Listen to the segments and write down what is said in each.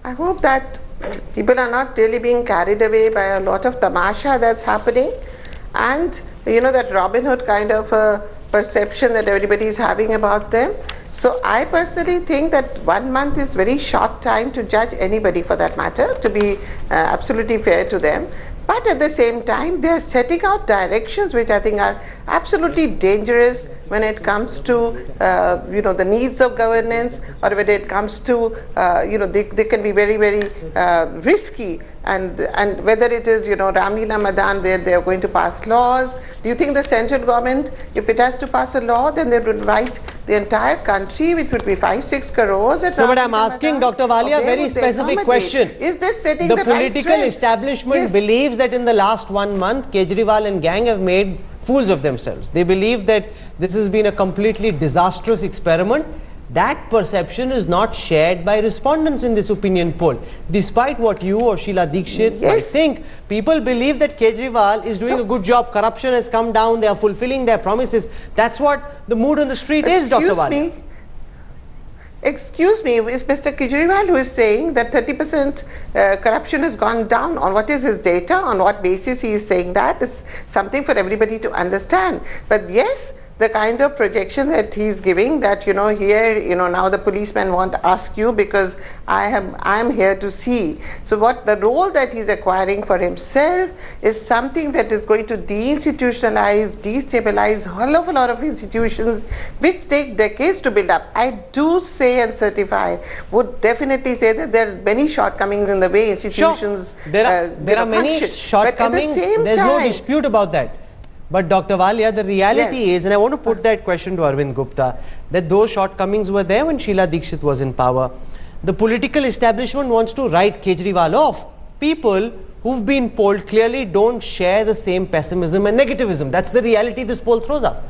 I hope that people are not really being carried away by a lot of tamasha that's happening, and that Robin Hood kind of a perception that everybody is having about them. So I personally think that 1 month is very short time to judge anybody, for that matter, to be absolutely fair to them. But at the same time, they are setting out directions which I think are absolutely dangerous when it comes to the needs of governance, or when it comes to they can be very, very risky. And whether it is Ramlila Madan, where they are going to pass laws. Do you think the central government, if it has to pass a law, then they would invite the entire country, which would be 5-6 crores? No, but I'm asking Dr. Walia a very specific question. Is this setting the political right establishment believes that in the last 1 month, Kejriwal and gang have made fools of themselves. They believe that this has been a completely disastrous experiment. That perception is not shared by respondents in this opinion poll. Despite what you or Sheila Dikshit might think, people believe that Kejriwal is doing a good job. Corruption has come down. They are fulfilling their promises. That's what the mood on the street is, Dr. Walia. Excuse me, is Mr. Kejriwal who is saying that 30% corruption has gone down? On what is his data? On what basis he is saying that? It's something for everybody to understand. But yes, the kind of projection that he's giving, that here now the policemen won't ask you because I am here to see. So what the role that he's acquiring for himself is something that is going to deinstitutionalize, destabilize a whole of a lot of institutions which take decades to build up. I do say and certify, would definitely say that there are many shortcomings in the way institutions there are many shortcomings. There's no dispute about that. But Dr. Walia, the reality is, and I want to put that question to Arvind Gupta, that those shortcomings were there when Sheila Dikshit was in power. The political establishment wants to write Kejriwal off. People who've been polled clearly don't share the same pessimism and negativism. That's the reality this poll throws up.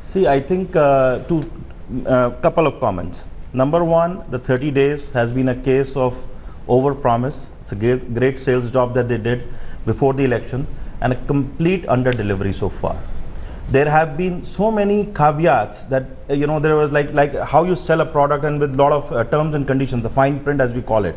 See, I think couple of comments. Number one, the 30 days has been a case of over-promise. It's a great sales job that they did before the election, and a complete under-delivery so far. There have been so many caveats that there was like how you sell a product, and with a lot of terms and conditions, the fine print as we call it.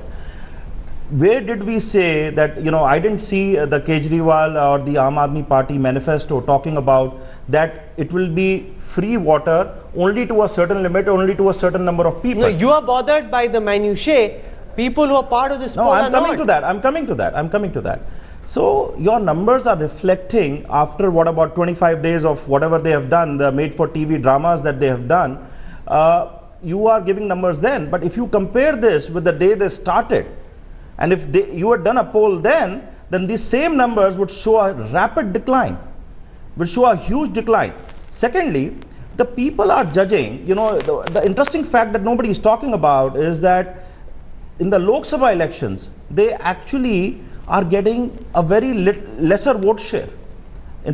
Where did we say that, I didn't see the Kejriwal or the Aam Aadmi Party manifesto talking about that it will be free water only to a certain limit, only to a certain number of people. No, you are bothered by the minutiae. People who are part of this poll are not. I'm coming to that. So your numbers are reflecting, after about 25 days of whatever they have done, the made for TV dramas that they have done, you are giving numbers then. But if you compare this with the day they started, and if you had done a poll then these same numbers would show a rapid decline, would show a huge decline. Secondly, the people are judging, the interesting fact that nobody is talking about is that in the Lok Sabha elections, they actually are getting a very lesser vote share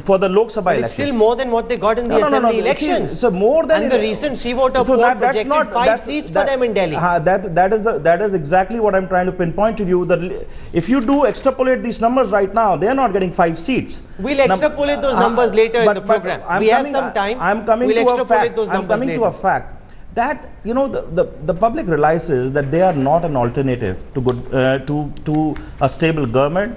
for the Lok Sabha elections. It's still more than what they got in the assembly elections. So more than, and the recent C-voter poll projected 5 seats for them in Delhi. That is exactly what I'm trying to pinpoint to you. That if you do extrapolate these numbers right now, they are not getting 5 seats. We'll extrapolate those numbers later in the program. We have some time. We'll extrapolate those numbers later. I'm coming to a fact that the public realizes that they are not an alternative to a stable government,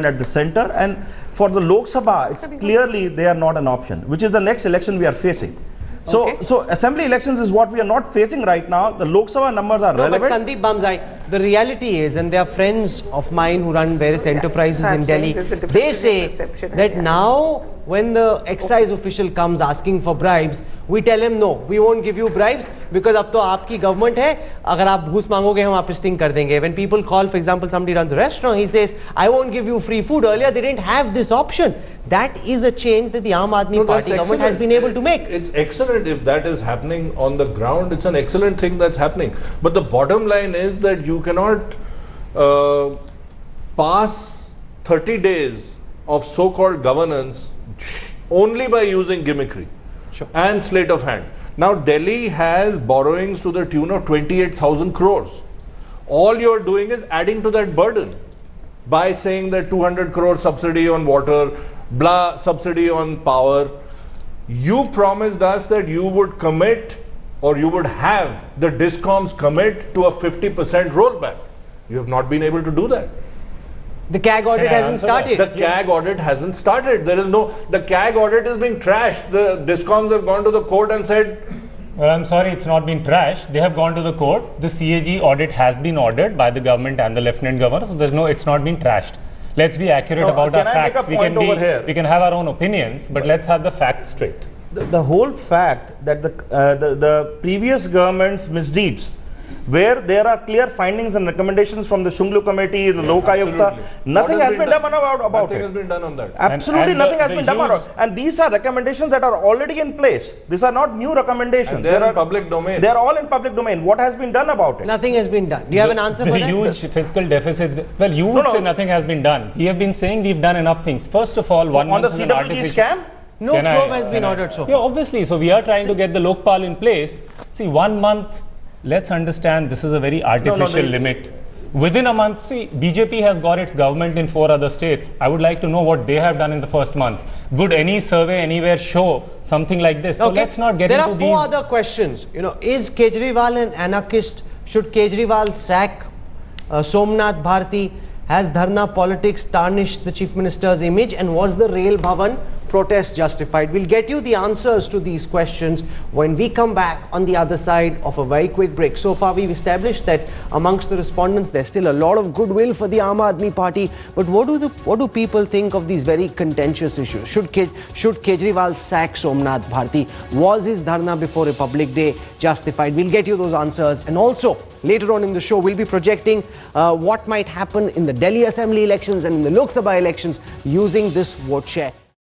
at the center, and for the Lok Sabha, it's clearly they are not an option, which is the next election we are facing. So assembly elections is what we are not facing right now. The Lok Sabha numbers are relevant. But Sandeep Bamzai, the reality is, and there are friends of mine who run various enterprises in Delhi, they say that now when the excise official comes asking for bribes, we tell him no, we won't give you bribes because अब तो आपकी government है, अगर आप घूस मांगोगे हम आप sting कर देंगे. When people call, for example, somebody runs a restaurant, he says, I won't give you free food. Earlier they didn't have this option. That is a change that the Aam Aadmi Party government has been able to make. It's excellent if that is happening on the ground. It's an excellent thing that's happening. But the bottom line is that you cannot pass 30 days of so-called governance only by using gimmickry and sleight of hand. Now Delhi has borrowings to the tune of 28,000 crores. All you're doing is adding to that burden by saying that 200 crore subsidy on water, blah, subsidy on power. You promised us that you would commit or you would have the discoms commit to a 50% rollback. You have not been able to do that. The CAG audit hasn't started. The CAG audit hasn't started. There is no, the CAG audit is being trashed. The discoms have gone to the court and said, well, I'm sorry, it's not been trashed. They have gone to the court. The CAG audit has been ordered by the government and the Lieutenant Governor. So there's no, it's not been trashed. Let's be accurate about our facts. We can have our own opinions, but let's have the facts straight. The whole fact that the previous government's misdeeds, where there are clear findings and recommendations from the Shunglu committee, the Lokayukta, nothing has been done about it. Nothing has been done on that. Absolutely nothing has been done about it. And these are recommendations that are already in place. These are not new recommendations. And they are in public domain. They are all in public domain. What has been done about it? Nothing has been done. Do you have an answer for that? The huge fiscal deficits. Well, you would say nothing has been done. We have been saying we've done enough things. First of all, one on the month CWD scam? No probe has been ordered so far. Yeah, obviously. So we are trying to get the Lokpal in place. See, 1 month. Let's understand this is a very artificial limit. Within a month, see, BJP has got its government in 4 other states. I would like to know what they have done in the first month. Would any survey anywhere show something like this? So let's not get into these. There are 4 other questions. You know, is Kejriwal an anarchist? Should Kejriwal sack Somnath Bharti? Has dharna politics tarnished the Chief Minister's image? And was the Rail Bhavan protest justified? We'll get you the answers to these questions when we come back on the other side of a very quick break. So far we've established that amongst the respondents there's still a lot of goodwill for the Aam Aadmi Party, but what do people think of these very contentious issues? Should Kejriwal sack Somnath Bharti? Was his dharna before Republic Day justified? We'll get you those answers, and also later on in the show we'll be projecting what might happen in the Delhi Assembly elections and in the Lok Sabha elections using this vote share.